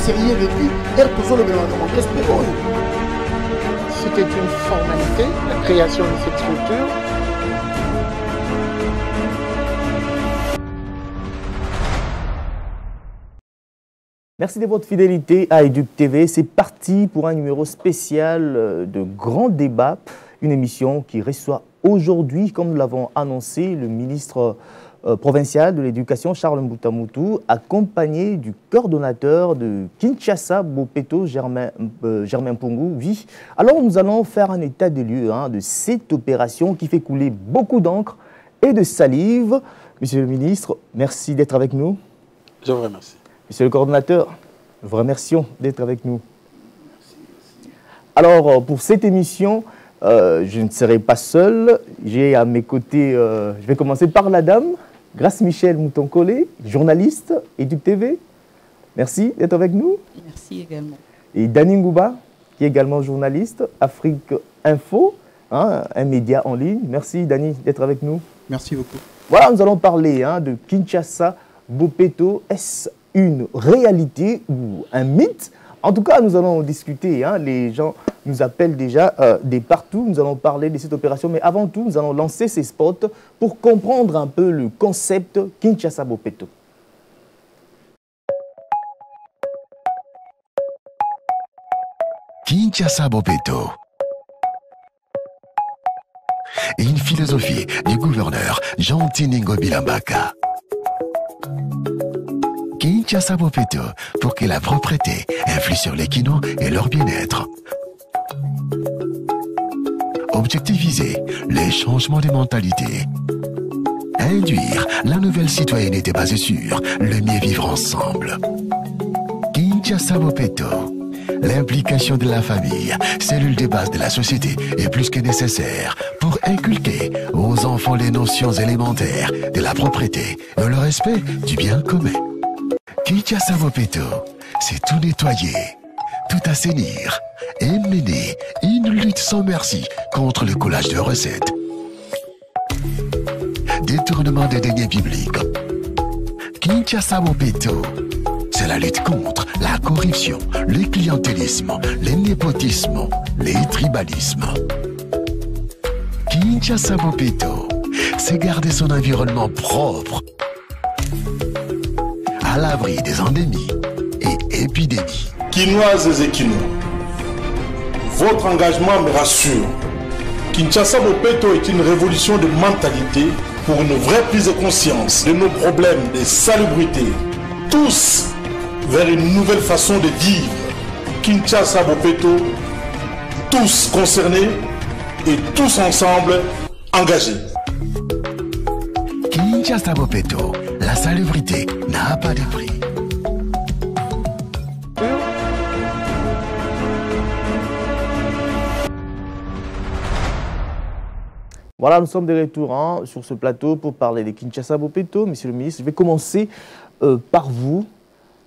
sérieux vécu, c'était une formalité, la création de cette structure. Merci de votre fidélité à Éduc TV. C'est parti pour un numéro spécial de grand débat. Une émission qui reçoit aujourd'hui, comme nous l'avons annoncé, le ministre provincial de l'Éducation, Charles Mboutamoutou, accompagné du coordonnateur de Kinshasa, Bopeto, Germain Mpungu. Oui. Alors nous allons faire un état des lieux de cette opération qui fait couler beaucoup d'encre et de salive. Monsieur le ministre, merci d'être avec nous. Je vous remercie. Monsieur le coordonnateur, nous vous remercions d'être avec nous. Alors, pour cette émission, je ne serai pas seul. J'ai à mes côtés, je vais commencer par la dame, Grace Michel Moutonkole, journaliste, Éduc TV. Merci d'être avec nous. Merci également. Et Dani Ngouba, qui est également journaliste, Afrique Info, un média en ligne. Merci Dani d'être avec nous. Merci beaucoup. Voilà, nous allons parler de Kinshasa, Bopeto. Est-ce une réalité ou un mythe? En tout cas, nous allons discuter. Les gens nous appellent déjà de partout. Nous allons parler de cette opération. Mais avant tout, nous allons lancer ces spots pour comprendre un peu le concept Kinshasa Bopeto. Kinshasa Bopeto. Une philosophie du gouverneur Jean-Tini Bilambaka. Kinshasa Bopeto pour que la propreté influe sur les kinos et leur bien-être. Objectif visé, les changements de mentalité. Induire la nouvelle citoyenneté basée sur le mieux vivre ensemble. Kinshasa Bopeto. L'implication de la famille, cellule de base de la société, est plus que nécessaire pour inculquer aux enfants les notions élémentaires de la propreté et le respect du bien commun. Kinshasa Bopeto, c'est tout nettoyer, tout assainir et mener une lutte sans merci contre le collage de recettes. Détournement des deniers publics. Kinshasa Bopeto, c'est la lutte contre la corruption, le clientélisme, le népotisme, les tribalismes. Kinshasa Bopeto, c'est garder son environnement propre, à l'abri des endémies et épidémies. Quinoises et Quinois, votre engagement me rassure. Kinshasa Bopeto est une révolution de mentalité pour une vraie prise de conscience de nos problèmes de salubrité. Tous vers une nouvelle façon de vivre. Kinshasa Bopeto, tous concernés et tous ensemble engagés. Kinshasa Bopeto, la salubrité n'a pas de prix. Voilà, nous sommes de retour sur ce plateau pour parler de Kinshasa Bopeto. Monsieur le ministre, je vais commencer par vous.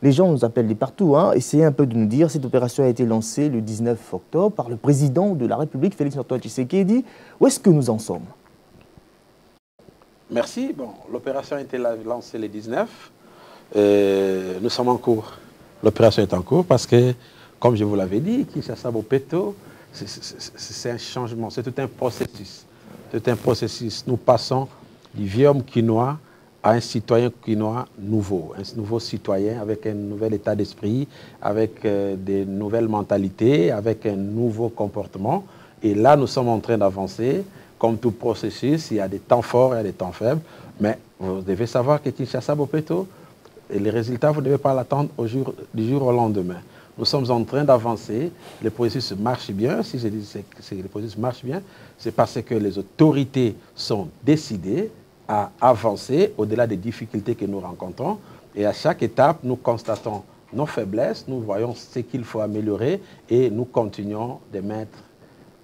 Les gens nous appellent de partout. Essayez un peu de nous dire, cette opération a été lancée le 19 octobre par le président de la République, Félix-Antoine Tshisekedi. Où est-ce que nous en sommes? Merci. Bon, l'opération a été lancée le 19. Nous sommes en cours. L'opération est en cours parce que, comme je vous l'avais dit, Kinshasa Bopeto, c'est un changement, c'est tout un processus. C'est un processus. Nous passons du vieux homme quinois à un citoyen quinois nouveau, un nouveau citoyen avec un nouvel état d'esprit, avec des nouvelles mentalités, avec un nouveau comportement. Et là, nous sommes en train d'avancer. Comme tout processus, il y a des temps forts et des temps faibles. Mais vous devez savoir que Kinshasa Bopeto, les résultats, vous ne devez pas l'attendre du jour au lendemain. Nous sommes en train d'avancer. Le processus marche bien. Si je dis que le processus marche bien, c'est parce que les autorités sont décidées à avancer au-delà des difficultés que nous rencontrons. Et à chaque étape, nous constatons nos faiblesses, nous voyons ce qu'il faut améliorer et nous continuons de mettre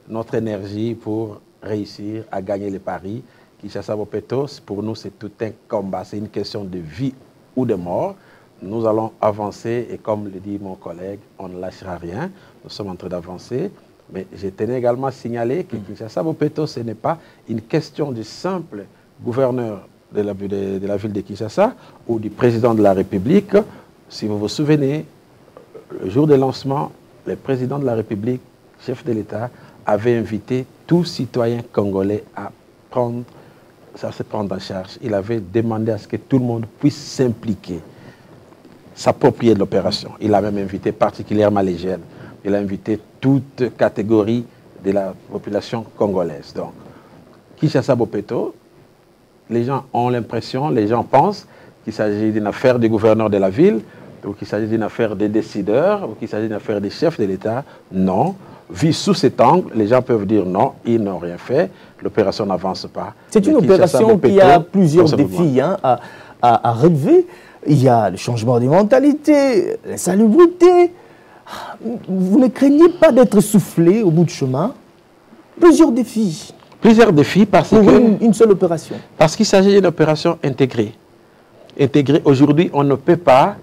notre énergie pour réussir à gagner les paris. Kinshasa Bopeto, pour nous, c'est tout un combat. C'est une question de vie ou de mort. Nous allons avancer et comme le dit mon collègue, on ne lâchera rien. Nous sommes en train d'avancer. Mais je tenais également à signaler que Kinshasa Bopeto, ce n'est pas une question du simple gouverneur de la ville de Kinshasa ou du président de la République. Si vous vous souvenez, le jour du lancement, le président de la République, chef de l'État, avait invité tout citoyen congolais à se prendre en charge. Il avait demandé à ce que tout le monde puisse s'impliquer, s'approprier de l'opération. Il a même invité particulièrement les jeunes. Il a invité toute catégorie de la population congolaise. Donc, Kinshasa Bopeto, les gens ont l'impression, les gens pensent qu'il s'agit d'une affaire du gouverneur de la ville, ou qu'il s'agit d'une affaire des décideurs, ou qu'il s'agit d'une affaire des chefs de l'État. Non. Vu sous cet angle, les gens peuvent dire non, ils n'ont rien fait, l'opération n'avance pas. C'est une opération qui a plusieurs défis à relever. Il y a le changement des mentalités, l'insalubrité. Vous ne craignez pas d'être soufflé au bout du chemin? Plusieurs défis. Plusieurs défis parce pour que... une seule opération. Parce qu'il s'agit d'une opération intégrée. Intégrée, aujourd'hui, on ne peut pas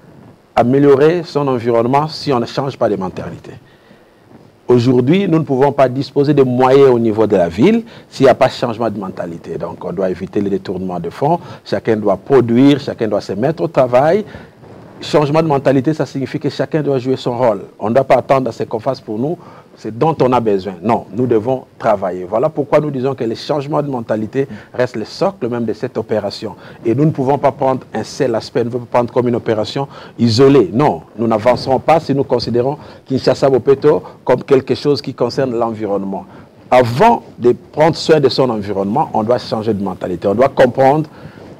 améliorer son environnement si on ne change pas de mentalité. Aujourd'hui, nous ne pouvons pas disposer de moyens au niveau de la ville s'il n'y a pas de changement de mentalité. Donc, on doit éviter les détournements de fonds. Chacun doit produire, chacun doit se mettre au travail. Changement de mentalité, ça signifie que chacun doit jouer son rôle. On ne doit pas attendre à ce qu'on fasse pour nous ce dont on a besoin. Non, nous devons travailler. Voilà pourquoi nous disons que les changements de mentalité restent le socle même de cette opération. Et nous ne pouvons pas prendre un seul aspect, nous ne pouvons pas prendre comme une opération isolée. Non, nous n'avancerons pas si nous considérons Kinshasa Bopeto comme quelque chose qui concerne l'environnement. Avant de prendre soin de son environnement, on doit changer de mentalité. On doit comprendre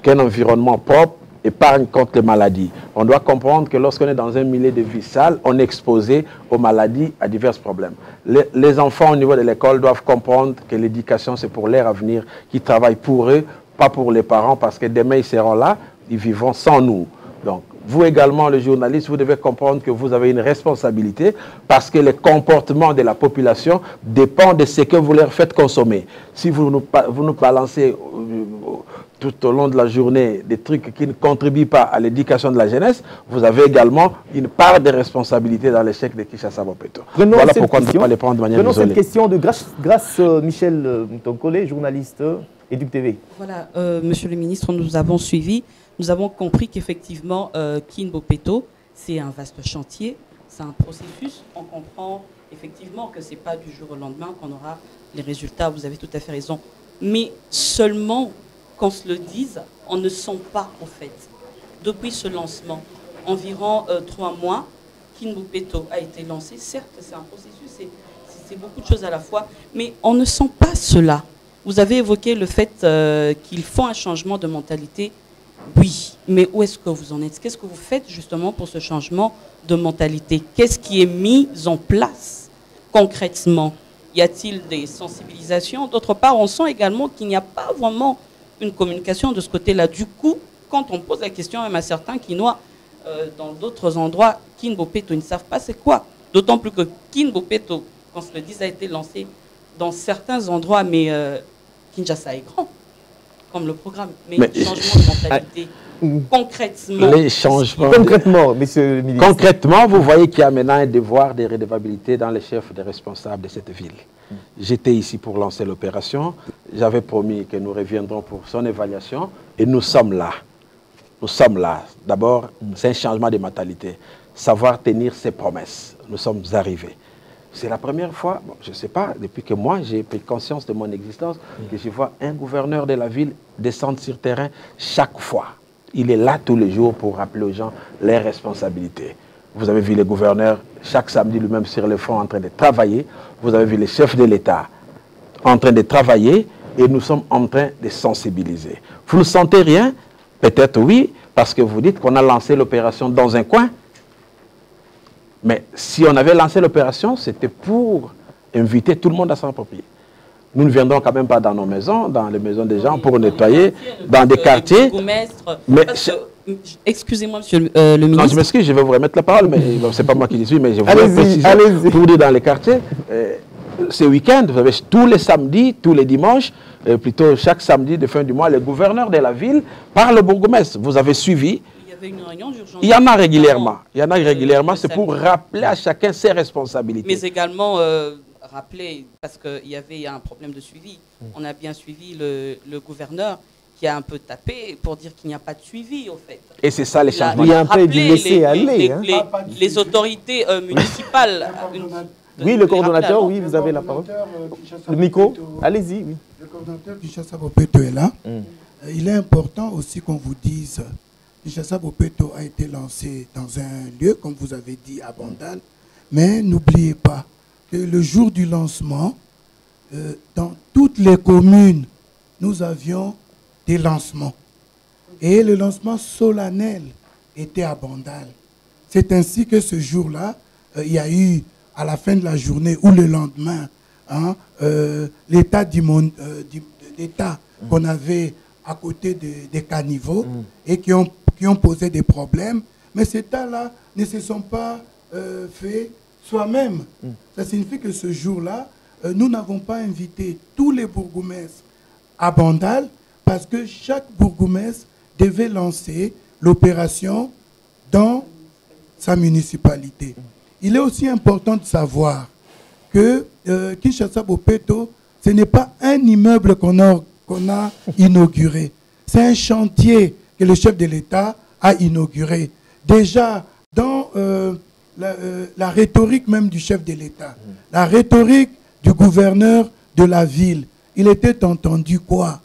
qu'un environnement propre épargne contre les maladies. On doit comprendre que lorsqu'on est dans un milieu de vie sale, on est exposé aux maladies, à divers problèmes. Les enfants au niveau de l'école doivent comprendre que l'éducation, c'est pour leur avenir, qu'ils travaillent pour eux, pas pour les parents, parce que demain, ils seront là, ils vivront sans nous. Donc, vous également, les journalistes, vous devez comprendre que vous avez une responsabilité parce que le comportement de la population dépend de ce que vous leur faites consommer. Si vous nous balancez tout au long de la journée des trucs qui ne contribuent pas à l'éducation de la jeunesse, vous avez également une part de responsabilité dans l'échec de Kinshasa Bopeto. Voilà pourquoi on ne peut pas les prendre de manière isolée. Prenons cette question de Grâce Michel Mtonkole, journaliste Éduc TV. Voilà, monsieur le ministre, nous avons suivi, nous avons compris qu'effectivement, Kin Bopeto, c'est un vaste chantier, c'est un processus. On comprend effectivement que ce n'est pas du jour au lendemain qu'on aura les résultats, vous avez tout à fait raison. Mais seulement, qu'on se le dise, on ne sent pas au fait. Depuis ce lancement, environ 3 mois, Kin Bopeto a été lancé. Certes, c'est un processus, c'est beaucoup de choses à la fois, mais on ne sent pas cela. Vous avez évoqué le fait qu'il faut un changement de mentalité. Oui, mais où est-ce que vous en êtes? Qu'est-ce que vous faites justement pour ce changement de mentalité? Qu'est-ce qui est mis en place concrètement? Y a-t-il des sensibilisations? D'autre part, on sent également qu'il n'y a pas vraiment une communication de ce côté-là. Du coup, quand on pose la question même à certains Kinois, dans d'autres endroits, Kin Bopeto, ils ne savent pas c'est quoi. D'autant plus que Kin Bopeto, qu'on se le dise, a été lancé dans certains endroits, mais Kinshasa est grand, comme le programme. Mais changement de mentalité, concrètement. Les changements. Concrètement, monsieur le ministre. Concrètement, vous voyez qu'il y a maintenant un devoir de redevabilité dans les chefs des responsables de cette ville. J'étais ici pour lancer l'opération. J'avais promis que nous reviendrons pour son évaluation. Et nous sommes là. Nous sommes là. D'abord, c'est un changement de mentalité. Savoir tenir ses promesses. Nous sommes arrivés. C'est la première fois, bon, je ne sais pas, depuis que moi j'ai pris conscience de mon existence, que je vois un gouverneur de la ville descendre sur terrain chaque fois. Il est là tous les jours pour rappeler aux gens les responsabilités. Vous avez vu les gouverneurs chaque samedi lui-même sur le front en train de travailler. Vous avez vu les chefs de l'État en train de travailler et nous sommes en train de sensibiliser. Vous ne sentez rien? Peut-être oui, parce que vous dites qu'on a lancé l'opération dans un coin. Mais si on avait lancé l'opération, c'était pour inviter tout le monde à s'approprier. Nous ne viendrons quand même pas dans nos maisons, dans les maisons des gens, pour nettoyer, dans des quartiers. Mais excusez-moi, monsieur le ministre. Non, je m'excuse, je vais vous remettre la parole, mais ce n'est pas moi qui dis oui, mais je voulais préciser pour dire dans les quartiers. Ce week-end, vous avez tous les samedis, tous les dimanches, plutôt chaque samedi de fin du mois, le gouverneur de la ville par le bourgmestre. Vous avez suivi. Une réunion d'urgence. Il y en a régulièrement. Il y en a régulièrement. C'est pour rappeler à chacun ses responsabilités. Mais également rappeler, parce qu'il y avait un problème de suivi. On a bien suivi le gouverneur. qui a un peu tapé pour dire qu'il n'y a pas de suivi, au fait. Et c'est ça les changements. Il y a un peu du laisser aller. Les autorités municipales. Oui, le coordonnateur, oui, vous avez la parole. Le micro, allez-y. Oui. Le coordonnateur Kinshasa Bopeto est là. Il est important aussi qu'on vous dise, Kinshasa Bopeto a été lancé dans un lieu, comme vous avez dit, à Bandal. Mais n'oubliez pas que le jour du lancement, dans toutes les communes, nous avions des lancements. Et le lancement solennel était à Bandal. C'est ainsi que ce jour-là, il y a eu, à la fin de la journée ou le lendemain, hein, l'état qu'on avait à côté des caniveaux et qui ont posé des problèmes. Mais ces tas-là ne se sont pas faits soi-même. Ça signifie que ce jour-là, nous n'avons pas invité tous les bourgmestres à Bandal parce que chaque bourgmestre devait lancer l'opération dans sa municipalité. Il est aussi important de savoir que Kinshasa Bopeto, ce n'est pas un immeuble qu'on a inauguré. C'est un chantier que le chef de l'État a inauguré. Déjà, dans la rhétorique même du chef de l'État, la rhétorique du gouverneur de la ville, il était entendu quoi?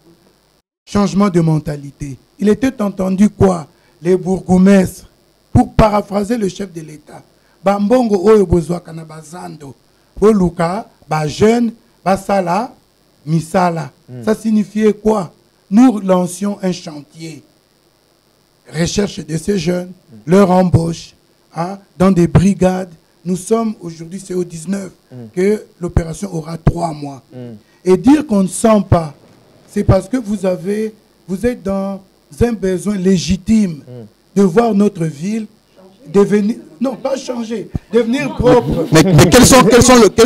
Changement de mentalité. Il était entendu quoi? Les bourgmestres, pour paraphraser le chef de l'État, Bambongo oyo bozwa kana bazando, boluka, ba jeune, basala, misala. Ça signifiait quoi? Nous lancions un chantier. Recherche de ces jeunes, leur embauche, hein, dans des brigades. Nous sommes aujourd'hui, c'est au 19 que l'opération aura 3 mois. Et dire qu'on ne sent pas, c'est parce que vous êtes dans un besoin légitime de voir notre ville devenir, non pas changer, devenir propre. Mais quels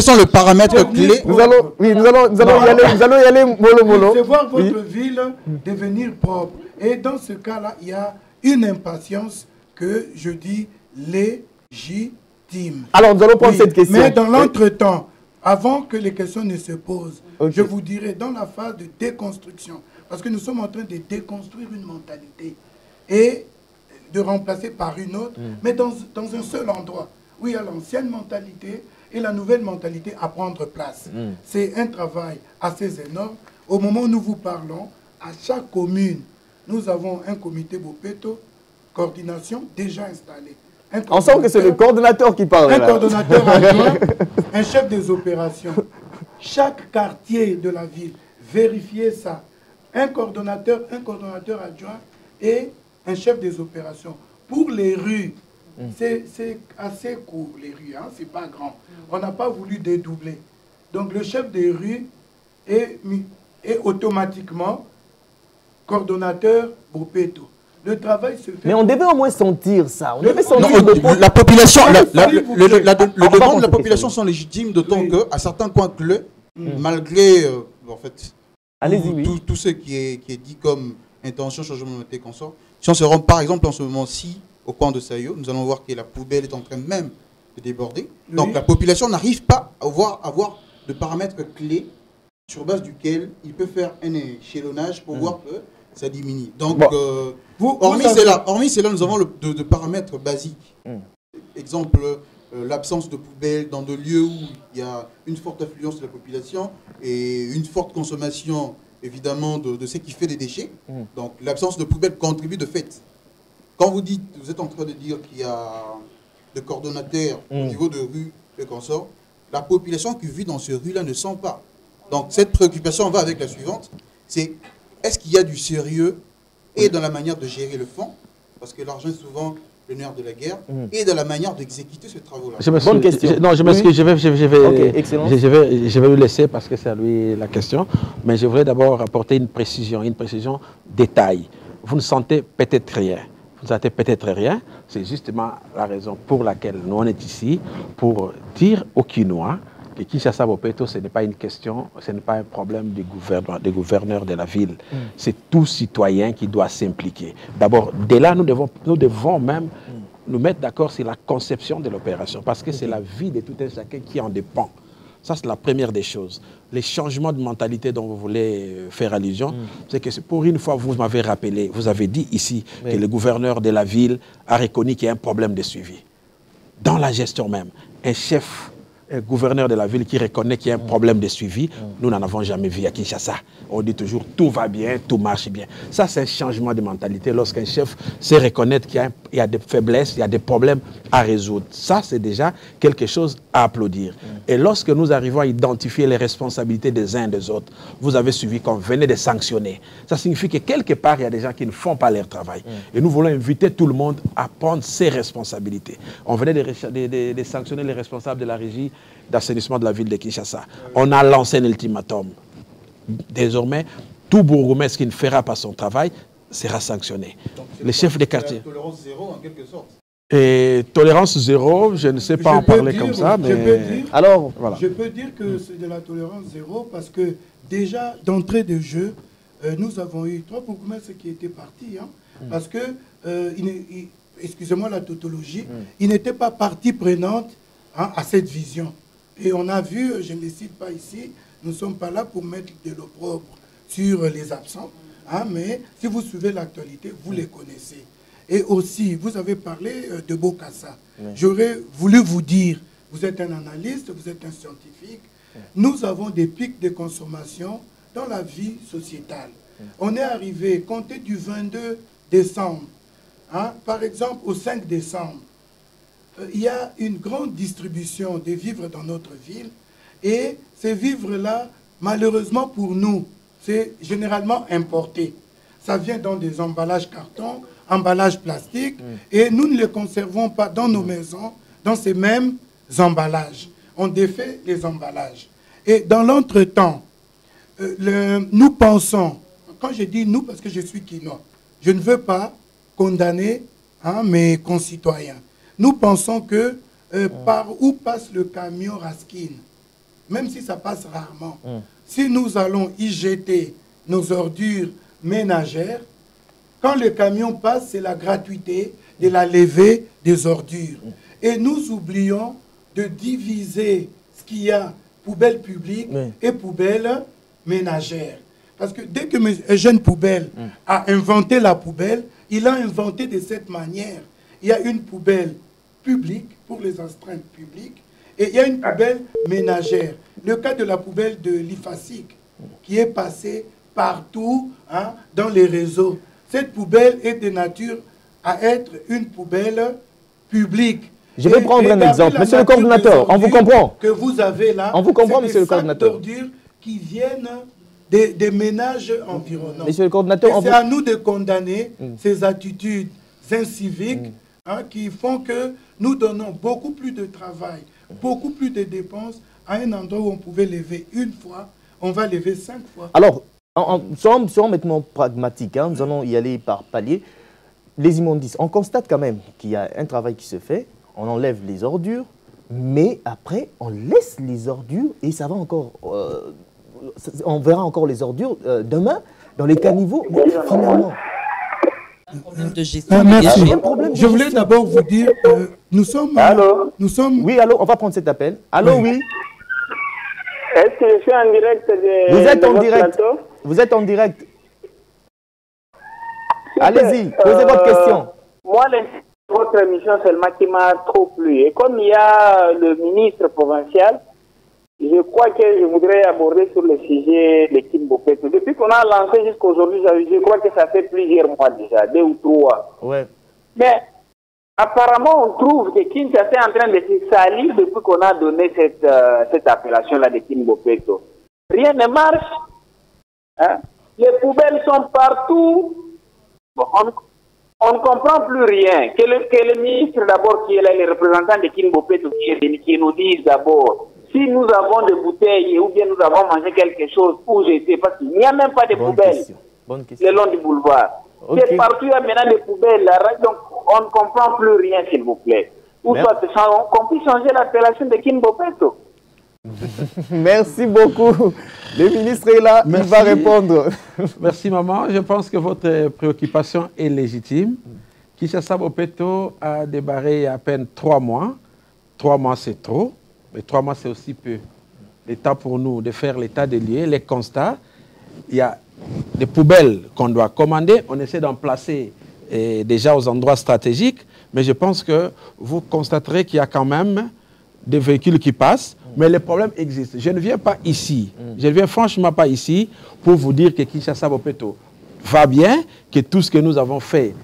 sont les paramètres clés? Nous allons y aller mollo. C'est voir votre ville devenir propre. Et dans ce cas-là, il y a une impatience que je dis légitime. Alors nous allons prendre cette question. Mais dans l'entretemps, avant que les questions ne se posent, je vous dirai dans la phase de déconstruction, parce que nous sommes en train de déconstruire une mentalité et de remplacer par une autre, mais dans un seul endroit, où il y a l'ancienne mentalité et la nouvelle mentalité à prendre place. C'est un travail assez énorme. Au moment où nous vous parlons, à chaque commune, nous avons un comité Bopeto, coordination déjà installé. On sent que c'est le coordonnateur qui parle. Un coordonnateur adjoint, un chef des opérations. Chaque quartier de la ville, vérifiez ça. Un coordonnateur adjoint et un chef des opérations. Pour les rues, c'est assez court, les rues, hein, c'est pas grand. On n'a pas voulu dédoubler. Donc le chef des rues est automatiquement coordonnateur Bopeto. Le travail se fait. Mais on devait au moins sentir ça. On devait sentir la population, le demande de la population sont légitimes, d'autant qu'à certains coins clés, malgré en fait, tout ce qui est dit comme intention, changement de mentalité qu'on sort. Si on se rend par exemple en ce moment-ci au coin de Sayo, nous allons voir que la poubelle est en train même de déborder. Donc la population n'arrive pas à avoir de paramètres clés sur base duquel il peut faire un échelonnage pour voir que ça diminue. Donc, hormis cela, nous avons de paramètres basiques. Exemple, l'absence de poubelles dans des lieux où il y a une forte affluence de la population et une forte consommation, évidemment, de ce qui fait des déchets. Donc, l'absence de poubelles contribue de fait. Quand vous êtes en train de dire qu'il y a des coordonnateurs au niveau de rue et consorts, la population qui vit dans ces rues-là ne sent pas. Donc, cette préoccupation va avec la suivante, c'est est-ce qu'il y a du sérieux et dans la manière de gérer le fonds, parce que l'argent est souvent le nerf de la guerre, et dans la manière d'exécuter ce travail-là. Bonne question. Non, je m'excuse, je vais lui laisser parce que c'est à lui la question, mais je voudrais d'abord apporter une précision détail. Vous ne sentez peut-être rien. Vous ne sentez peut-être rien, c'est justement la raison pour laquelle nous on est ici, pour dire aux Kinois que Kinshasa Bopeto, ce n'est pas une question, ce n'est pas un problème des gouverneurs de la ville. C'est tout citoyen qui doit s'impliquer. D'abord, dès là, nous devons même nous mettre d'accord sur la conception de l'opération, parce que c'est la vie de tout un chacun qui en dépend. Ça, c'est la première des choses. Les changements de mentalité dont vous voulez faire allusion, c'est que pour une fois, vous m'avez rappelé, vous avez dit ici que le gouverneur de la ville a reconnu qu'il y a un problème de suivi. Dans la gestion même, un chef, un gouverneur de la ville qui reconnaît qu'il y a un problème de suivi, nous n'en avons jamais vu à Kinshasa. On dit toujours tout va bien, tout marche bien. Ça, c'est un changement de mentalité lorsqu'un chef sait reconnaître qu'il y a des faiblesses, il y a des problèmes à résoudre. Ça, c'est déjà quelque chose à applaudir. Et lorsque nous arrivons à identifier les responsabilités des uns et des autres, vous avez suivi qu'on venait de sanctionner. Ça signifie que quelque part, il y a des gens qui ne font pas leur travail. Et nous voulons inviter tout le monde à prendre ses responsabilités. On venait de sanctionner les responsables de la régie d'assainissement de la ville de Kinshasa. On a lancé un ultimatum. Désormais, tout bourgmestre qui ne fera pas son travail sera sanctionné. Les chefs de quartier. Tolérance zéro en quelque sorte. Et tolérance zéro, je ne sais pas en parler comme ça, mais... Alors, voilà. Je peux dire que c'est de la tolérance zéro parce que déjà, d'entrée de jeu, nous avons eu 3 bourgmestres qui étaient partis. Hein, parce que, excusez-moi la tautologie, ils n'étaient pas partie prenante à cette vision. Et on a vu, je ne les cite pas ici, nous ne sommes pas là pour mettre de l'opprobre sur les absents, hein, mais si vous suivez l'actualité, vous les connaissez. Et aussi, vous avez parlé de Bokassa. J'aurais voulu vous dire, vous êtes un analyste, vous êtes un scientifique, nous avons des pics de consommation dans la vie sociétale. On est arrivé, compté du 22 décembre, hein, par exemple au 5 décembre, il y a une grande distribution des vivres dans notre ville et ces vivres-là, malheureusement pour nous, c'est généralement importé. Ça vient dans des emballages carton, emballages plastiques et nous ne les conservons pas dans nos maisons, dans ces mêmes emballages. On défait les emballages. Et dans l'entretemps, nous pensons, quand je dis nous parce que je suis quinois, je ne veux pas condamner mes concitoyens. Nous pensons que par où passe le camion Raskin, même si ça passe rarement, si nous allons y jeter nos ordures ménagères, quand le camion passe, c'est la gratuité de la levée des ordures. Et nous oublions de diviser ce qu'il y a, poubelle publique et poubelle ménagère. Parce que dès que Eugène Poubelle a inventé la poubelle, il a inventé de cette manière. Il y a une poubelle publique pour les astreintes publiques et il y a une poubelle ménagère. Le cas de la poubelle de l'IFASIC qui est passée partout dans les réseaux. Cette poubelle est de nature à être une poubelle publique. Je vais prendre un exemple. Monsieur le coordinateur, on vous comprend. Que vous avez là, on vous comprend, monsieur le coordinateur. D'ordures qui viennent des ménages environnants. Monsieur le coordinateur, c'est à nous de condamner ces attitudes inciviques qui font que nous donnons beaucoup plus de travail, beaucoup plus de dépenses à un endroit où on pouvait lever une fois, on va lever 5 fois. Alors, soyons maintenant pragmatiques, nous allons y aller par palier. Les immondices, on constate quand même qu'il y a un travail qui se fait, on enlève les ordures, mais après, on laisse les ordures et ça va encore... on verra encore les ordures demain dans les caniveaux, finalement. Un problème de gestion. Merci. Je voulais d'abord vous dire, nous sommes... Allô? Oui, allô, on va prendre cet appel. Allô, oui. Est-ce que je suis en direct de... Vous êtes en direct. Vous êtes en direct. Allez-y, posez votre question. Moi, votre émission seulement qui m'a trop plu. Et comme il y a le ministre provincial, je crois que je voudrais aborder sur le sujet de Kimbo Peto. Depuis qu'on a lancé jusqu'à aujourd'hui, je crois que ça fait plusieurs mois déjà, 2 ou 3. Ouais. Mais apparemment, on trouve que Kinshasa est en train de se salir depuis qu'on a donné cette appellation-là de Kimbo Peto. Rien ne marche. Hein? Les poubelles sont partout. Bon, on ne comprend plus rien. Que le ministre d'abord qui est là, les représentants de Kimbo Peto qui nous disent d'abord si nous avons des bouteilles ou bien nous avons mangé quelque chose où j'étais, parce qu'il n'y a même pas de poubelles le long du boulevard. Okay. C'est partout, il y a maintenant des poubelles. Donc, on ne comprend plus rien, s'il vous plaît. Ou soit qu'on puisse changer l'appellation de Kimbo Peto. Merci beaucoup. Le ministre est là, il va répondre. Merci, maman. Je pense que votre préoccupation est légitime. Kinshasa Bopeto a débarré il y a à peine 3 mois. 3 mois, c'est trop. Mais 3 mois, c'est aussi peu. l'état pour nous de faire l'état des lieux, les constats. Il y a des poubelles qu'on doit commander. On essaie d'en placer déjà aux endroits stratégiques. Mais je pense que vous constaterez qu'il y a quand même des véhicules qui passent. Mais les problèmes existent. Je ne viens pas ici. Je ne viens franchement pas ici pour vous dire que Kinshasa Bopeto va bien, que tout ce que nous avons fait,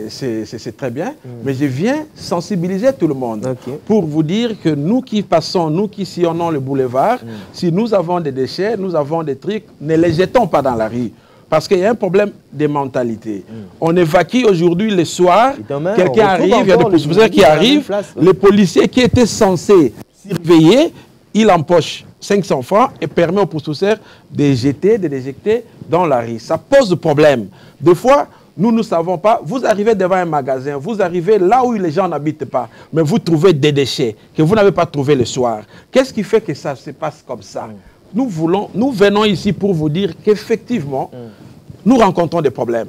c'est très bien. Mais je viens sensibiliser tout le monde pour vous dire que nous qui passons, nous qui sillonnons le boulevard, si nous avons des déchets, nous avons des trucs, ne les jetons pas dans la rue. Parce qu'il y a un problème de mentalité. On évacue aujourd'hui le soir, quelqu'un arrive, il y a des poursuivants qui arrivent, les policiers qui étaient censés surveiller, il empoche 500 francs et permet aux poursuivants de jeter, de déjecter dans la rue. Ça pose problème. Des fois, nous ne savons pas, vous arrivez devant un magasin, vous arrivez là où les gens n'habitent pas, mais vous trouvez des déchets que vous n'avez pas trouvé le soir. Qu'est-ce qui fait que ça se passe comme ça? Nous venons ici pour vous dire qu'effectivement, nous rencontrons des problèmes.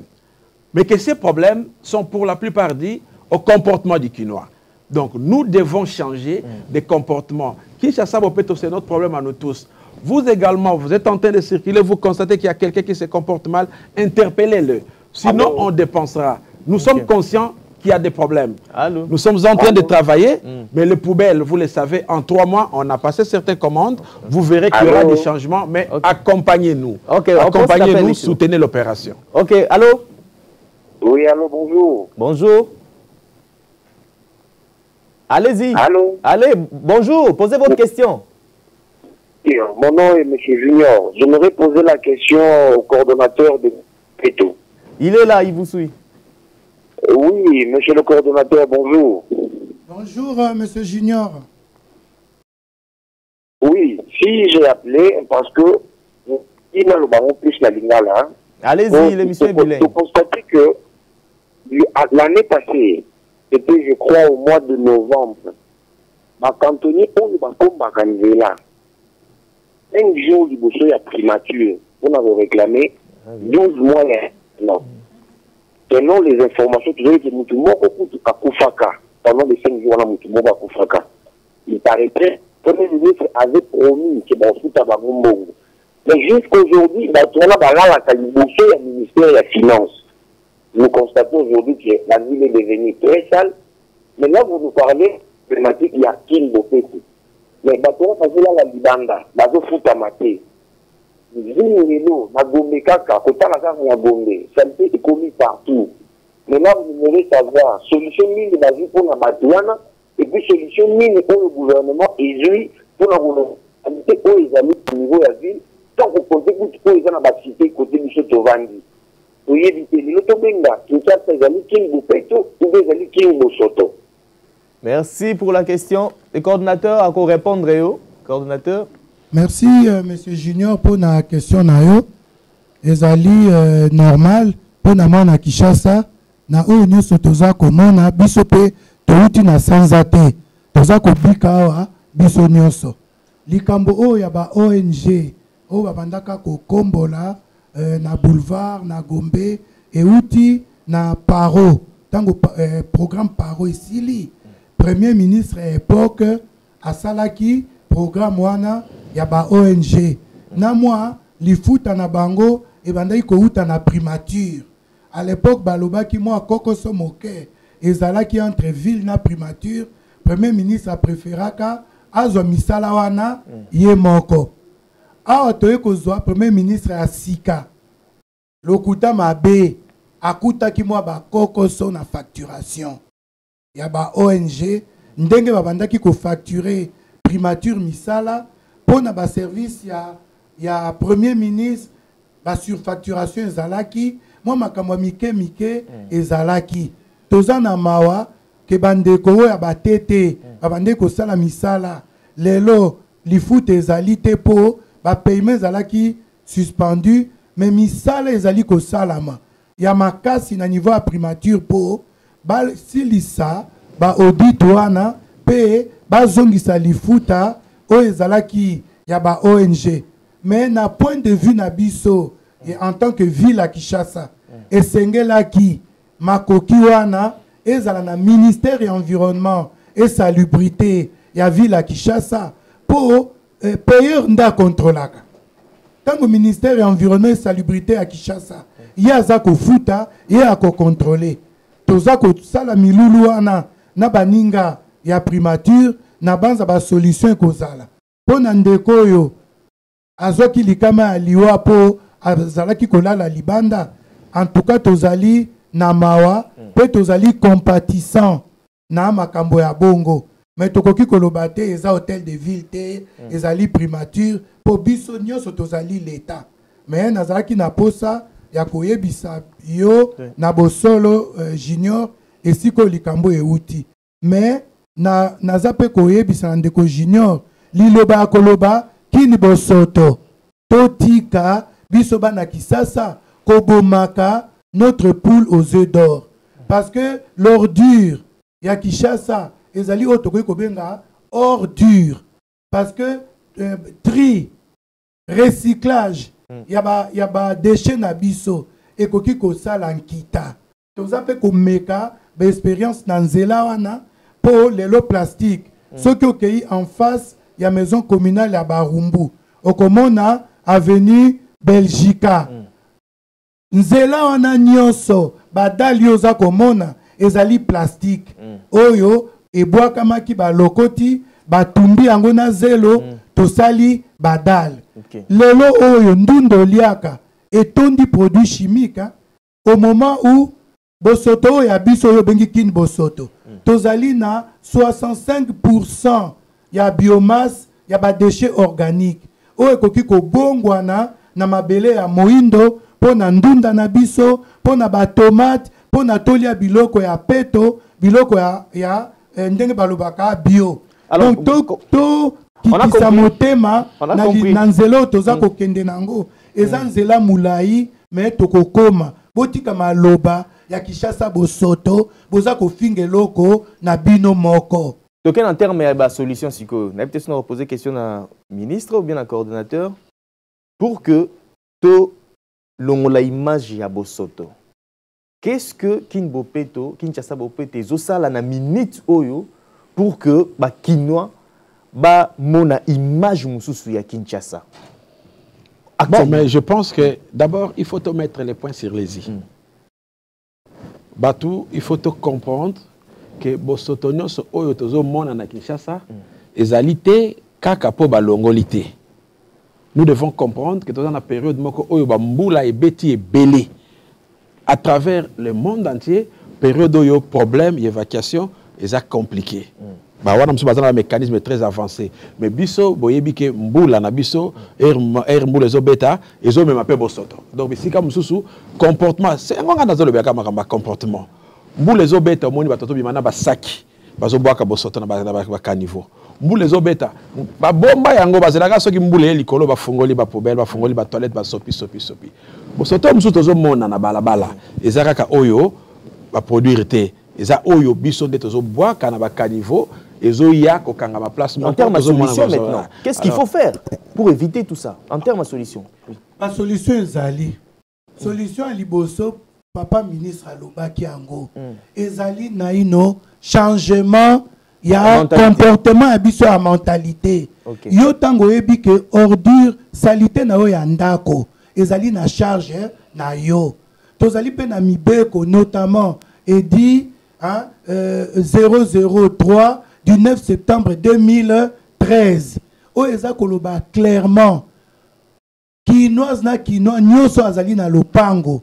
Mais que ces problèmes sont pour la plupart dus au comportement du Kinois. Donc nous devons changer des comportements. Kinshasa Bopeto, c'est notre problème à nous tous. Vous également, vous êtes en train de circuler, vous constatez qu'il y a quelqu'un qui se comporte mal, interpellez-le. Sinon, on dépensera. Nous sommes conscients qu'il y a des problèmes. Nous sommes en train de travailler, mais les poubelles, vous le savez, en 3 mois, on a passé certaines commandes. Vous verrez qu'il y aura des changements, mais accompagnez-nous. Accompagnez-nous, soutenez l'opération. Ok, allô? Oui, allô, bonjour. Bonjour. Allez-y. Allô? Allez, bonjour, posez votre question. Mon nom est M. Junior. J'aimerais poser la question au coordonnateur de Péto. Il est là, il vous suit. Oui, monsieur le coordonnateur, bonjour. Bonjour, monsieur Junior. Oui, si j'ai appelé parce que il a le baron plus la lingala. Allez-y, l'émission est bilingue. Vous constatez que l'année passée, c'était, je crois, au mois de novembre, ma cantonnier, on va comme là. 5 jours du bosso, il y a primature. On avait réclamé 12 mois. Non. Selon les informations, tu sais que Moutoumou pendant les 5 jours, Moutoumou Bakufaka. Il paraîtrait que le ministre avait promis que bon, tout à Bagombongo. Mais jusqu'aujourd'hui, il y a ministère de la Finance. Nous constatons aujourd'hui que la ville est devenue très sale. Mais là, vous nous parlez de la thématique, il y a King Bopeto. Mais bateau parce que là la libanda, bateau futa maté. Zimino, na gombe kaka, kota la kaka na gombe, santé est commis partout. Maintenant vous voulez savoir solution mine de la vie pour la Matiana et puis solution mine pour le gouvernement et pour la gouvernementalité pour les amis au niveau de la ville. Tant qu'on compte pour les amis à cité côté du Sotovandi. Pour éviter l'autobenga, qui sont les amis King Bopeto ou des amis King Bosoto. Merci pour la question. Le coordinateur a qu'à répondre. Coordinateur. Merci, monsieur Junior, pour la question. Ezali normal pour na Kinshasa. Na oyo sotoza komona biso pe touti na sanzate. Toza ko bika biso nyonso. Likambo oyo ya ba ONG oyo babandaka ko kombola na boulevard na Gombe et outi na Paro. Tango programme Paro isili. Premier ministre à l'époque à Salaki, programme wana yaba ONG. Na moi, li futa na bango et bandai ko uta na primature. À l'époque baloba ki moi koko so moke et zalaki entre ville na primature. Premier ministre a préféraka azo misala wana ye moko. A toye ko zo premier ministre a sika. Lokuta mabe akuta ki moi ba koko so na facturation. Il y a ba ONG ndenge babandaki ko facturer primature misala pour na ba service ya premier ministre ba surfacturation ezalaki moi makamwa mike ezalaki toza na mawa ke bandeko ya ba tete babandeko sala misala lelo lifuta ezali te po ba paiement ezalaki suspendu mais misala ezali ko salama ya makasi na niveau ya primature po ba silisa ba audit wana pe ba zongisa lifuta o ezalaki ya ba ONG mais na point de vue na biso et en tant que ville à Kinshasa esengelaki makoki wana ezala na ministère et environnement et salubrité ya ville à Kinshasa po payeur nda contrôlaka. Tant que ministère de l'environnement et salubrité à Kinshasa, il y a ça ko futa, il y a ko contrôler. Toza ko sala milulu wana na baninga ya primature na banza ba solution ko sala. Pona ndeko yo azoki likama aliwa po azalaki kolala libanda. En tout cas tozali na mawa pe tozali compatissant na makambo ya bongo. Mais tokoki koloba te eza hôtel de ville te ezali primature po biso nyonso tozali l'état. Mais nazalaki na posa ya koyebisa yo na bosolo junior esiko likambo euti. Mais naza pe koyebisa na ndeko junior liloba koloba kini bosoto totika biso bana Kisasa kobomaka notre poule aux œufs d'or. Parce que l'ordure ya Kinshasa ezali otokoki kobenga ordure. Parce que tri, recyclage, y a ba déchets na biso ekoki kosala nkita. Toza pe komeka ba expérience na nzela wana po lelo plastique. Soki okei en face ya maison communale ya Barumbu. Okomona avenue Belgica. Nzela wana nyonso badali oza komona ezali plastique. Oyo ebwakamaki balokoti batumbi yango na zelo tosali badal. Lelo oyo ndundo liaka etondi produit chimique au moment où bosoto ya biso oyo bengi kin bosoto tozali na 65% ya biomasse ya ba déchets organiques oyo ekoki kobongwana na mabele ya moindo pona ndunda na biso pona ba tomate pona tolia biloko ya peto biloko ya ndenge balobaka bio. Alors, donc to kikisa motema na nzela toza kokende nango eza nzela mulai me tokokoma botika maloba ya Kinshasa bosoto boza kofinga eloko na bino moko. Donc en termes de solution siko na peut-être nous poser question à ministre ou bien à coordonnateur pour que to longola image ya bosoto. Qu'est-ce que Kinshasa Bopeto zosala na minute oyo pour que ba Kinois ba mona image mususu ya Kinshasa? Bon, mais je pense que d'abord il faut te mettre les points sur les i. Batou, il faut te comprendre que bosoto nyonso oyo tozo mona na Kinshasa ezalité kaka po balongolité. Nous devons comprendre que dans la période moko oyo ba mbula et beti et belé à travers le monde entier, période où il y a problème, évacuation, c'est compliqué. Bah voilà, nous avons un mécanisme très avancé. Mais biso, boyebi ke mbula na biso, mbula zo beta, et zo même appelé bosoto. Donc si comme sous comportement, c'est un grand dans le beka makamba comportement. Mbula zo beta, moni batoto bimana ba saki, bazo boaka bosoto na ba caniveau. Mbula zo beta, ba bomba yango bazela soki mbula likolo ba fongoli ba poubelle, ba fongoli ba toilette, ba sopi. Bosoto musu tozo mona na balabala ezaka ka oyo ba produire te eza oyo biso de tozo bois kana ba caniveau ezo ya ko kanga ma place en termes de solution maintenant qu'est-ce qu'il faut faire pour éviter tout ça en termes de solution? La solution ezali solution à liboso papa ministre alobaki yango ezali na ino changement ya comportement ya biso ya mentalité yo tango yebi ke ordure salité na yo ya ndako ezali na charge na yo tozali pe na mibeko notamment edi 003 du 9 septembre 2013 o eza koloba clairement kinoise na kinois nyonso azali na lopango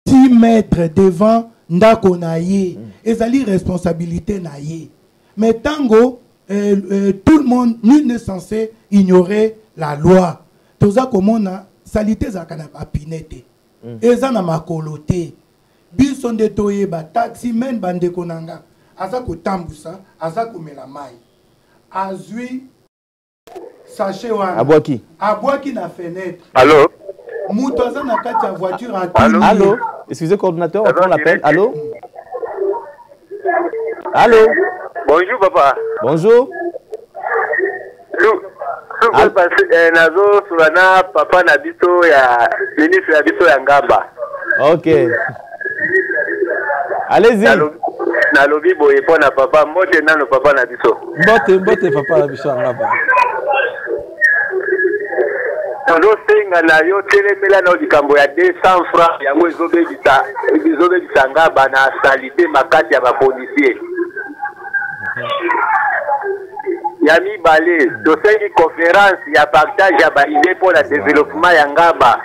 10 mètres devant ndako na ye ezali responsabilité na ye mais tango tout le monde nul n'est censé ignorer la loi toza komona salité zaka na bapinete eza na makolo te biso nde toyeba taxi men bandeko nanga aza kotambusa aza komela mai azwi sachet wana abwaki na fenêtre. Allô? Mutu aza na kati ya voiture Allô? Excusez coordinateur, on prend l'appel. Allô? Allô? Bonjour papa. Bonjour. Nazo Sulana papa na biso ya ministre ya biso ya Ngaba. Ok. Allez-y. Na lobby boye pona papa mbote nano papa na biso. Mbote papa na biso ya Ngaba. tozosenga na yo telemela na likambo ya 200 francs yango ezobebisa ngaba na salite makati ya bapolisier ya mibale tosengi conférence ya partage ya baidée pour la développement ya ngaba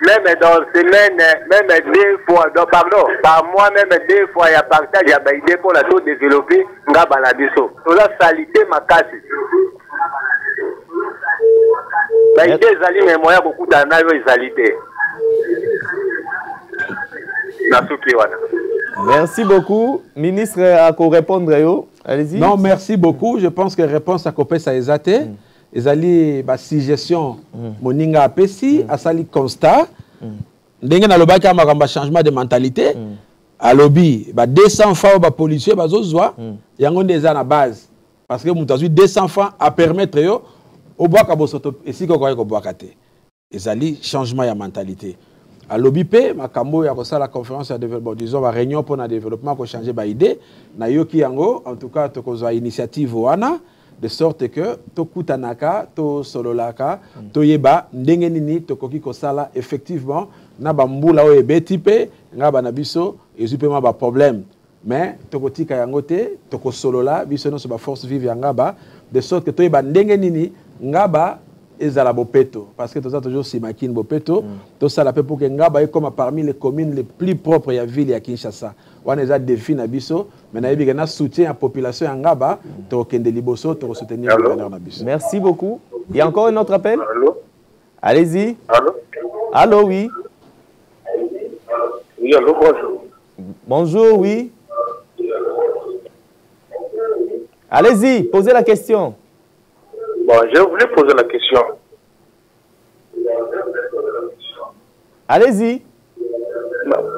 même dans semaine même 2 fois pardon par mois même 2 fois ya partage ya baidée pour la tout développer ngaba na biso toza salite makasi baidée ezali mais moya kokuta nayo ezali te nasuki wana. Merci beaucoup. Ministre, à répondre. Allez-y. Non, merci beaucoup. Je pense que la réponse à Copé, ça est été. Ils allaient la suggestion, Moninga Apesi, à sali constat. Dengue na loba ka makamba changement de mentalité. À lobby, 200 francs ba policiers ba zozwa, yango déjà na base. Parce que mutazu 200 francs à permettre yo au bois ka bosoto et si ko ko bois kate. Ils allaient changement de mentalité. À l'OBP, Makambo, il y a la conférence de développement, disons, la réunion pour le développement, pour changer l'idée. Na yoki yango, en tout cas, tu as une initiative wana, de sorte que, to kutanaka, to sololaka, to yeba, ndengenini, to koki kosala, effectivement, na bambula o ebe type, nga banabiso, et zupe ma ba problème. Mais, to kotika yangote, to ko solola, biso non se ba force vive yangaba, de sorte que to yeba ndengenini, ngaba, ezala bopeto parce que tout ça toujours si makine bopeto tout ça la peut pour que ngaba est comme parmi les communes les plus propres ya ville ya Kinshasa on a défi na biso mais na yebi na soutien à population ya ngaba to kende liboso to soutenir le gouverneur na biso. Merci beaucoup. Il y a encore un autre appel? Allô? Allez-y. Allô? Allô, oui. Oui, allô, bonjour. Bonjour, oui. Allez-y, posez la question. Bon, je voulais poser la question. Allez-y.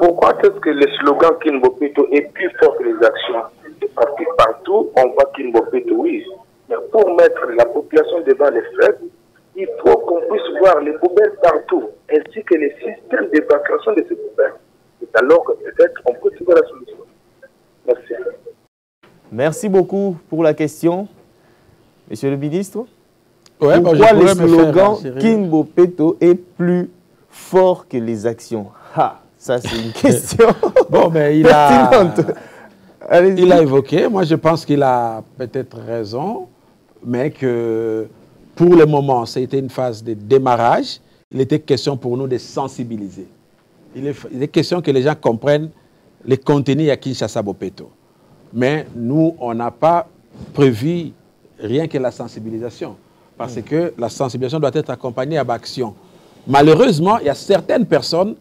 Pourquoi est-ce que le slogan Kinbopeto est plus fort que les actions? Parce que partout, on voit Kinbopeto, oui. Mais pour mettre la population devant les faits, il faut qu'on puisse voir les poubelles partout, ainsi que les systèmes d'évacuation de ces poubelles. C'est alors que peut-être on peut trouver la solution. Merci. Merci beaucoup pour la question. Monsieur le ministre, ouais, pourquoi le slogan Kinbopeto est plus fort que les actions? Ah, ça c'est une question. Bon, mais il a évoqué, moi je pense qu'il a peut-être raison, mais que pour le moment, c'était une phase de démarrage. Il était question pour nous de sensibiliser. Il est question que les gens comprennent les contenus à Kinshasa Bopeto. Mais nous, on n'a pas prévu rien que la sensibilisation. Parce que la sensibilisation doit être accompagnée à l'action. Malheureusement, il y a certaines personnes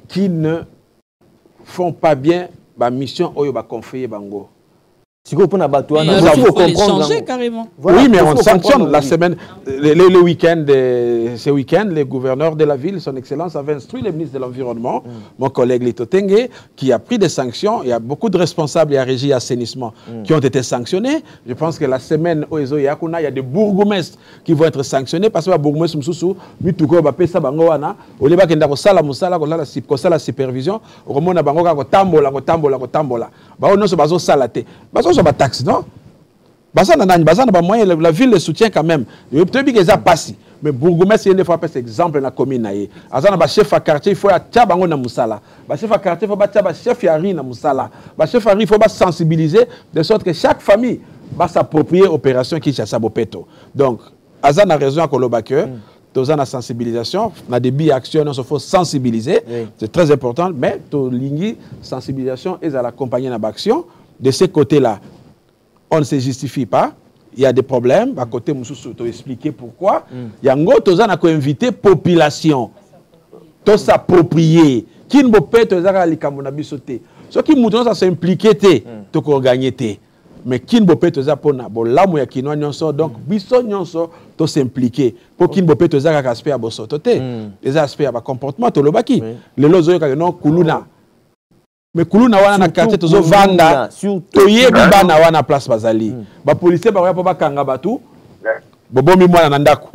qui ne font pas bien la mission où ils vont confier Bango. Il faut les changer carrément. Voilà, oui, mais on sanctionne la semaine, le week-end, ce week-end, le gouverneur de la ville, son Excellence, avait instruit le ministre de l'Environnement, mon collègue Lito Tengue, qui a pris des sanctions. Il y a beaucoup de responsables et à régie assainissement qui ont été sanctionnés. Je pense que la semaine où il y a des bourgmestres qui vont être sanctionnés parce que les bourgmestres sont mituko ba pesa bango wana au lieu kenda ko sala musala ko sala supervision ko mona bango ka ko tambola ba ono so bazo sala te bazo so ba taxe non bazana nani bazana ba moyen la ville le soutient quand même et peut-être que ça passe mais bourgmestre il ne faut pas par exemple na commune na ye azana ba chef à quartier il faut atia bango na musala ba chef à quartier il faut ba tia ba chef ya ri na musala ba chef à ri il faut ba sensibiliser de sorte que chaque famille va s'approprier opération Kinshasa Bopeto. Donc azana raison à Kolobake dans la sensibilisation, on a des bi-actions, il faut sensibiliser, c'est très important, mais la sensibilisation est à l'accompagner dans l'action. De ce côté-là, on ne se justifie pas, il y a des problèmes, à côté, je vais expliquer pourquoi. Il y a invité la population, de s'approprier, qui ne peut pas être ceux qui nous s'impliquer, de gagner. Mais qui ne peut pas être donc biso nyonso to s'impliquer pour qui ne peut pas être aspect à bosototé les aspects à comportement to lobaki le lozo ka non kuluna mais kuluna wana na quartier tozo vanda to yebi bana wana place bazali ba policier ba po bakanga batu bobomi mwana na ndako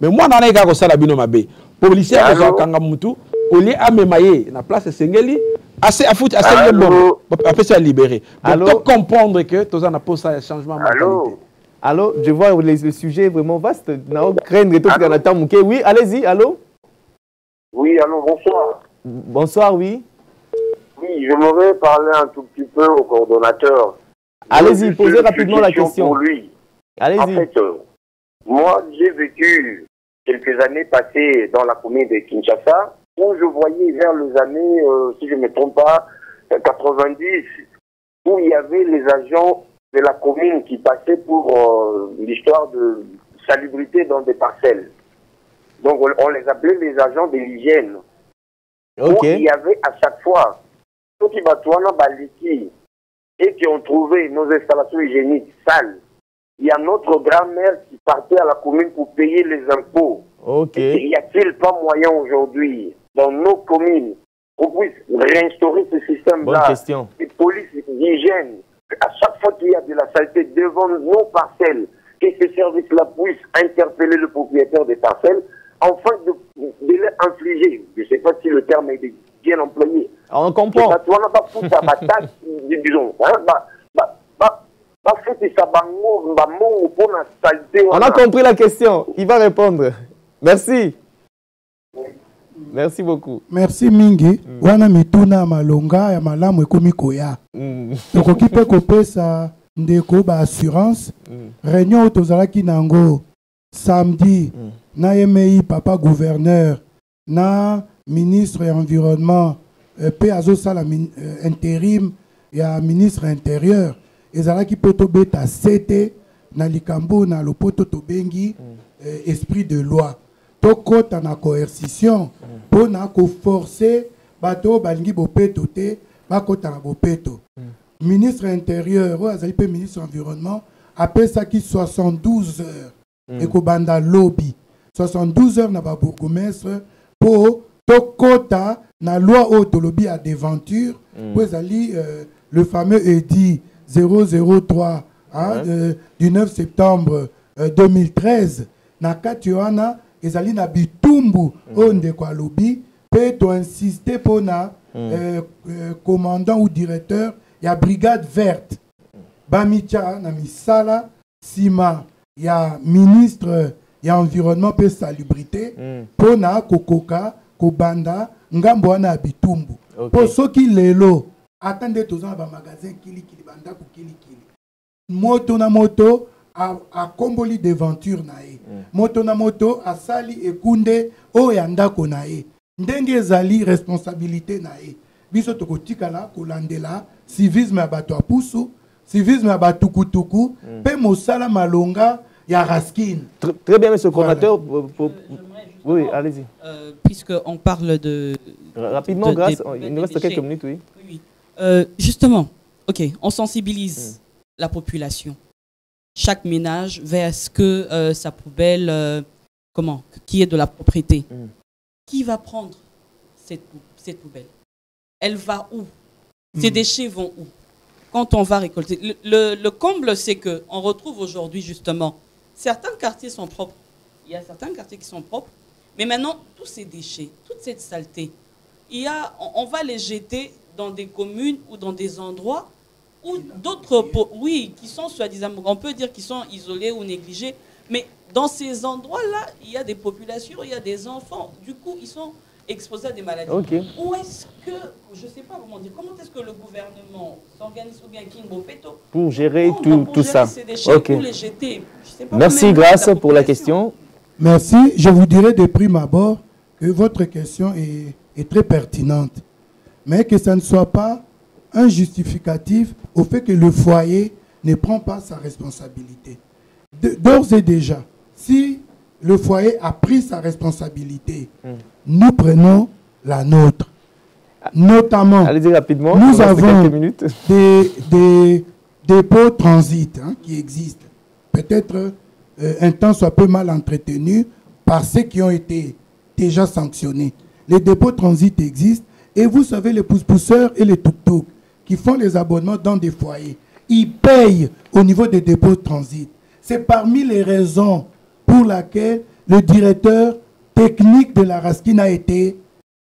mais mwana na ika ko sala bino mabe policier ko kanga mutu oli amemaye na place sengeli assez à foutre assez bon après ça libérer donc comprendre que tous en a posé un changement mentalité. Allô, je vois le sujet est vraiment vaste. Oui, allez-y, allô? Oui, allô, bonsoir. Bonsoir, oui. Oui, j'aimerais parler un tout petit peu au coordonnateur. Allez-y, posez rapidement la question. Pour lui. Allez-y. En fait, moi, j'ai vécu quelques années passées dans la commune de Kinshasa, où je voyais vers les années, si je ne me trompe pas, 90, où il y avait les agents de la commune qui passaient pour l'histoire de salubrité dans des parcelles. Donc, on les appelait les agents de l'hygiène. Ok. Où il y avait à chaque fois, ceux qui baliki et qui ont trouvé nos installations hygiéniques sales. Il y a notre grand-mère qui partait à la commune pour payer les impôts. Ok. Et y a-t-il pas moyen aujourd'hui, dans nos communes, qu'on puisse réinstaurer ce système-là? Bonne question. De police d'hygiène, à chaque fois qu'il y a de la saleté devant nos parcelles, que ces services-là puissent interpeller le propriétaire des parcelles, afin de les infliger. Je ne sais pas si le terme est bien employé. On comprend. On a compris la question. Il va répondre. Merci. Merci beaucoup. Merci mingi. Wana mituna malonga ya malamu ekomi koya. Tokoki pe kopesa ndeko ba assurance. Réunion tozalaki nango samedi na yemei papa gouverneur na ministre de l'environnement pe azosala intérim ya ministre intérieur ezalaki poto beta sete na likambo na lopoto tobengi esprit de loi tokota na coercition pona ko forcer bato balingi bopeto te bakota na bopeto ministre intérieur o azali pe ministre environnement apesaki 72 heures ekobanda lobby 72 heures na ba bourgmestre pour tokota na loi autolobie à devanture pour ezali le fameux édit 003 du 9 septembre 2013 na kati wana ezali na bitumbu onde kwa lobby pe to insister pona commandant ou directeur ya brigade verte bamicha na misala sima ya ministre ya environnement pe salubrité pona kokoka kobanda ngambo wana bitumbu po soki lelo atende tozana ba magasin kilikili banda ko kilikili moto na moto a komboli devanture na ye moto na moto asali ekunde o ya ndako na ye ndenge ezali responsabilité na ye biso tokotikala kolandela civisme ya bato apusu civisme ya batukutuku pe mosala malonga ya raskin. Très bien, monsieur le coordinateur. Oui, allez-y. Puisqu'on parle de... Rapidement, grâce, il nous reste quelques minutes, oui. Oui. Justement, ok, on sensibilise la population. Chaque ménage verse que sa poubelle, qui est de la propriété. Qui va prendre cette poubelle? Elle va où? Ces déchets vont où? Quand on va récolter. Le comble, c'est qu'on retrouve aujourd'hui justement, certains quartiers sont propres. Il y a certains quartiers qui sont propres. Mais maintenant, tous ces déchets, toute cette saleté, on va les jeter dans des communes ou dans des endroits où d'autres, oui, qui sont soi-disant, on peut dire qu'ils sont isolés ou négligés. Mais dans ces endroits-là, il y a des populations, il y a des enfants. Du coup, ils sont exposés à des maladies. Où est-ce que, je ne sais pas comment dire, comment est-ce que le gouvernement s'organise ou bien King Bopeto pour gérer tout ça? Ces déchets, pour les jeter. Je sais pas. Merci, Grâce, pour la question. Merci. Je vous dirais de prime abord que votre question est très pertinente, mais que ça ne soit pas un justificatif au fait que le foyer ne prend pas sa responsabilité. D'ores et déjà, si le foyer a pris sa responsabilité, nous prenons la nôtre. Notamment, allez-y rapidement, nous avons des dépôts transit qui existent. Peut-être un temps soit peu mal entretenu par ceux qui ont été déjà sanctionnés. Les dépôts transit existent et vous savez, les pousse-pousseurs et les tuk-tuk qui font les abonnements dans des foyers, ils payent au niveau des dépôts transit. C'est parmi les raisons pour lesquelles le directeur technique de la Raskin a été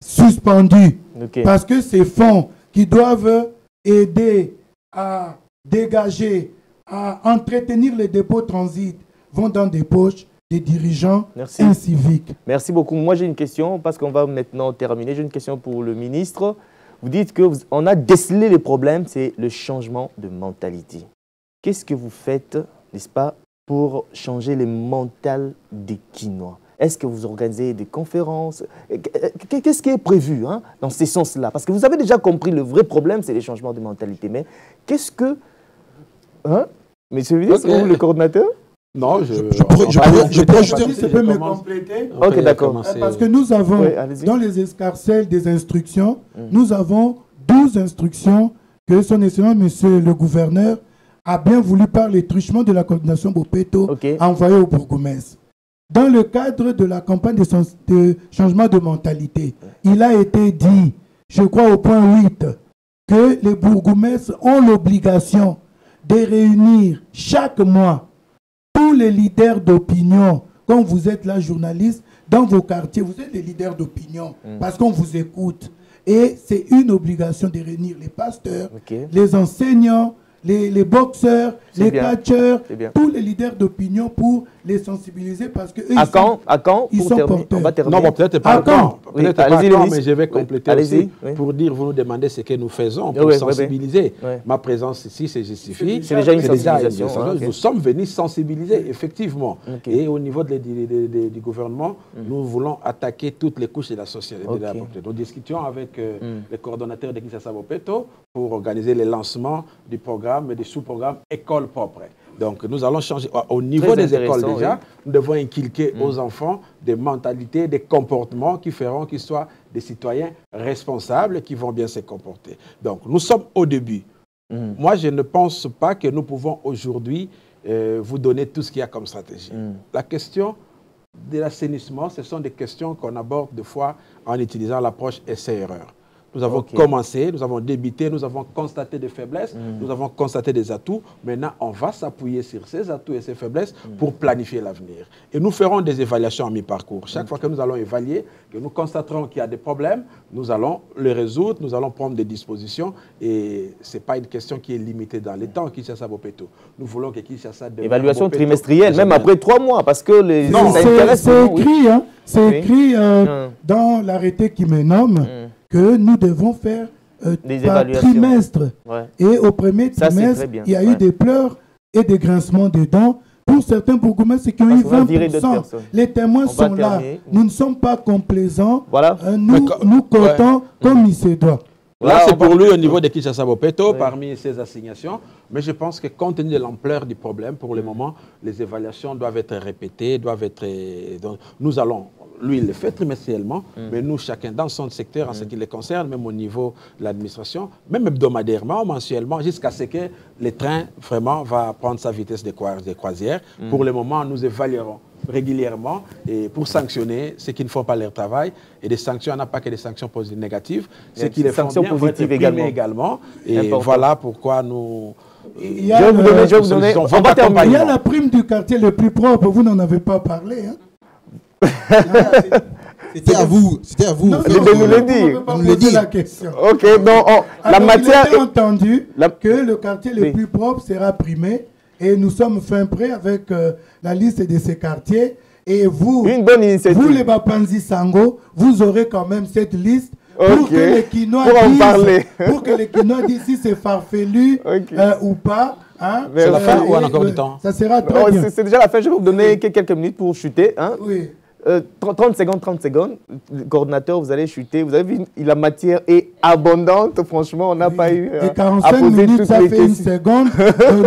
suspendu. Parce que ces fonds qui doivent aider à dégager à entretenir les dépôts transit vont dans des poches des dirigeants inciviques. Merci beaucoup. Moi, j'ai une question, parce qu'on va maintenant terminer. J'ai une question pour le ministre. Vous dites qu'on a décelé les problèmes, c'est le changement de mentalité. Qu'est-ce que vous faites, n'est-ce pas, pour changer les mentales des Kinois? Est-ce que vous organisez des conférences? Qu'est-ce qui est prévu dans ces sens-là? Parce que vous avez déjà compris, le vrai problème, c'est les changements de mentalité. Mais qu'est-ce que... Monsieur le ministre, ou le coordinateur? Non, je peux me compléter. Ok, d'accord. Parce que nous avons, dans les escarcelles des instructions, nous avons 12 instructions que son Excellence, Monsieur le gouverneur, a bien voulu par les truchements de la coordination Bopeto envoyer au bourgmestre. Dans le cadre de la campagne de changement de mentalité, il a été dit, je crois au point 8, que les bourgmestres ont l'obligation de réunir chaque mois tous les leaders d'opinion. Quand vous êtes là, journaliste, dans vos quartiers, vous êtes les leaders d'opinion parce qu'on vous écoute. Et c'est une obligation de réunir les pasteurs, les enseignants, les boxeurs, les catcheurs, tous les leaders d'opinion pour les sensibiliser parce que eux, ils sont porteurs. Non, bon, peut-être pas à quand. Peut-être pas à quand, mais je vais compléter aussi pour dire, vous nous demandez ce que nous faisons pour sensibiliser. Ma présence ici, c'est justifié. C'est déjà une sensibilisation. Nous sommes venus sensibiliser, effectivement. Et au niveau du gouvernement, nous voulons attaquer toutes les couches de la société. Nous discutions avec les coordonnateurs de Kinshasa Bopeto pour organiser le lancement du programme et du sous-programme École propre. Donc nous allons changer. Au niveau des écoles déjà, nous devons inculquer aux enfants des mentalités, des comportements qui feront qu'ils soient des citoyens responsables qui vont bien se comporter. Donc nous sommes au début. Moi, je ne pense pas que nous pouvons aujourd'hui vous donner tout ce qu'il y a comme stratégie. La question de l'assainissement, ce sont des questions qu'on aborde des fois en utilisant l'approche essai-erreur. Nous avons commencé, nous avons débuté, nous avons constaté des faiblesses, nous avons constaté des atouts. Maintenant, on va s'appuyer sur ces atouts et ces faiblesses pour planifier l'avenir. Et nous ferons des évaluations à mi-parcours. Chaque fois que nous allons évaluer, que nous constaterons qu'il y a des problèmes, nous allons les résoudre, nous allons prendre des dispositions. Et ce n'est pas une question qui est limitée dans les temps, Kinshasa Bopeto. Nous voulons que Kinshasa... Évaluation trimestrielle, même après 3 mois, parce que les... Non, c'est écrit, c'est écrit dans l'arrêté qui me nomme. Que nous devons faire par trimestre. Et au premier trimestre, il y a eu des pleurs et des grincements de dents pour certains bourgmestres qui ont eu 20%. Les témoins sont là. Nous ne sommes pas complaisants. Nous comptons comme il se doit. Là, c'est pour lui au niveau de Kinshasa Bopeto, parmi ses assignations. Mais je pense que compte tenu de l'ampleur du problème, pour le moment, les évaluations doivent être répétées, doivent être... Donc, nous allons... Lui, il le fait trimestriellement, mais nous, chacun dans son secteur, en ce qui les concerne, même au niveau de l'administration, même hebdomadairement, mensuellement, jusqu'à ce que le train, vraiment, va prendre sa vitesse de croisière. Pour le moment, nous évaluerons régulièrement et pour sanctionner ceux qui ne font pas leur travail. Et des sanctions, on n'a pas que des sanctions positives négatives, ceux qui les font bien vont être primés également. Et voilà pourquoi nous... Il y a la prime du quartier le plus propre, vous n'en avez pas parlé, C'était à vous. C'était à vous. De nous le dire. On nous dit la question. Ok, donc la matière. Il a entendu que le quartier le plus propre sera primé et nous sommes fin prêts avec la liste de ces quartiers. Et vous, une bonne initiative. Vous les Bapanzi Sango, vous aurez quand même cette liste pour que les Kinois pour que les Kinois disent si c'est farfelu ou pas. C'est la fin ou on a encore du temps? Ça sera très bien. C'est déjà la fin. Je vais vous donner quelques minutes pour chuter. Oui. 30 secondes. Le coordinateur, vous allez chuter. Vous avez vu, la matière est abondante. Franchement, on n'a pas eu et 45 minutes, ça fait une seconde.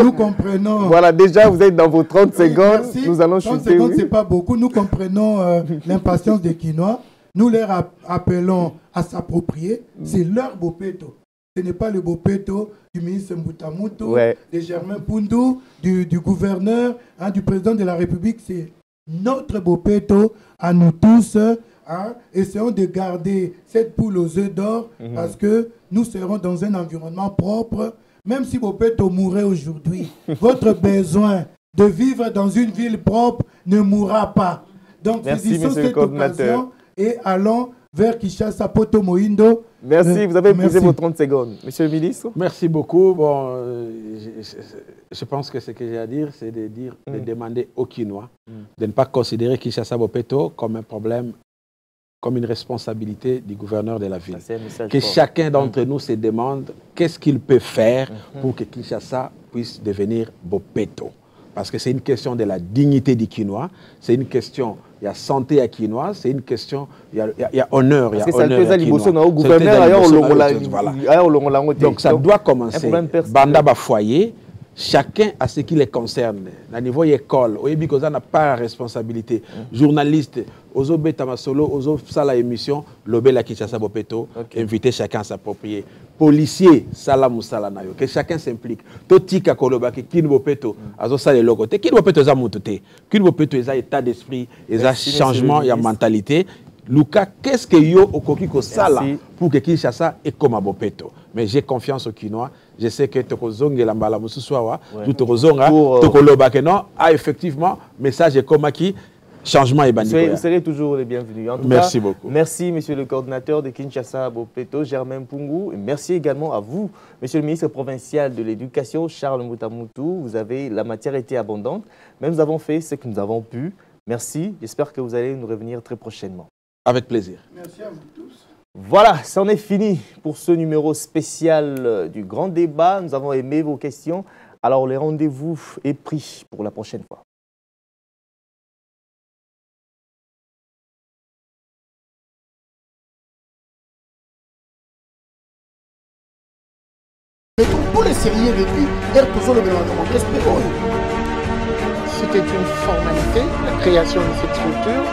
Nous comprenons. Voilà, déjà, vous êtes dans vos 30 secondes. Nous allons 30 chuter. secondes, c'est pas beaucoup. Nous comprenons l'impatience des Kinois. Nous leur appelons à s'approprier. C'est leur Bopeto. Ce n'est pas le Bopeto du ministre Mbutamutu, de Germain Poundou, du gouverneur, du président de la République. C'est notre Bopeto à nous tous. Essayons de garder cette poule aux œufs d'or parce que nous serons dans un environnement propre. Même si Bopeto mourait aujourd'hui, votre besoin de vivre dans une ville propre ne mourra pas. Donc, saisissons cette occasion et allons vers Kinshasa, Poto Moindo. Merci, vous avez posé vos 30 secondes. Monsieur le ministre. Merci beaucoup. Bon, je pense que ce que j'ai à dire, c'est de demander aux Kinois de ne pas considérer Kinshasa Bopeto comme un problème, comme une responsabilité du gouverneur de la ville. Que chacun d'entre nous se demande qu'est-ce qu'il peut faire pour que Kinshasa puisse devenir Bopeto. Parce que c'est une question de la dignité du Quinois, c'est une question, il y a santé à Quinois, c'est une question, il y a honneur, il y a honneur à Quinois. Donc ça doit commencer. Banda ba foyer, chacun a ce qui les concerne. À niveau école, Oyebi n'a pas la responsabilité. Journaliste, Ozo Betama Solo, Ozo Sala émission, Lobé la Kinshasa Bopeto, inviter chacun à s'approprier. Policier, Sala Moussala Nayo, que chacun s'implique. Totika Koloba, Kin Bopeto, Azo Sala Lokote, Kin Bopeto za Moutoute, Kin Bopeto za état d'esprit, za changement, ya mentalité. Luka, qu'est-ce que yo okokiko sala pour que Kinshasa est comme à Bopeto? Mais j'ai confiance au Kinois. Je sais que Tokozonge Lambala Moussoua, tout Tokozonga, Tokoloba que non, effectivement, message est comme qui changement est banni. Vous serez toujours les bienvenus. En tout merci cas, beaucoup. Merci, monsieur le coordinateur de Kinshasa Bopeto, Germain Pungu. Et merci également à vous, monsieur le ministre provincial de l'Éducation, Charles Moutamoutou. Vous avez, la matière était abondante, mais nous avons fait ce que nous avons pu. Merci. J'espère que vous allez nous revenir très prochainement. Avec plaisir. Merci à vous tous. Voilà, c'en est fini pour ce numéro spécial du Grand Débat. Nous avons aimé vos questions. Alors, le rendez-vous est pris pour la prochaine fois. Pour les sérieux vécus, c'était une formalité, la création de cette structure.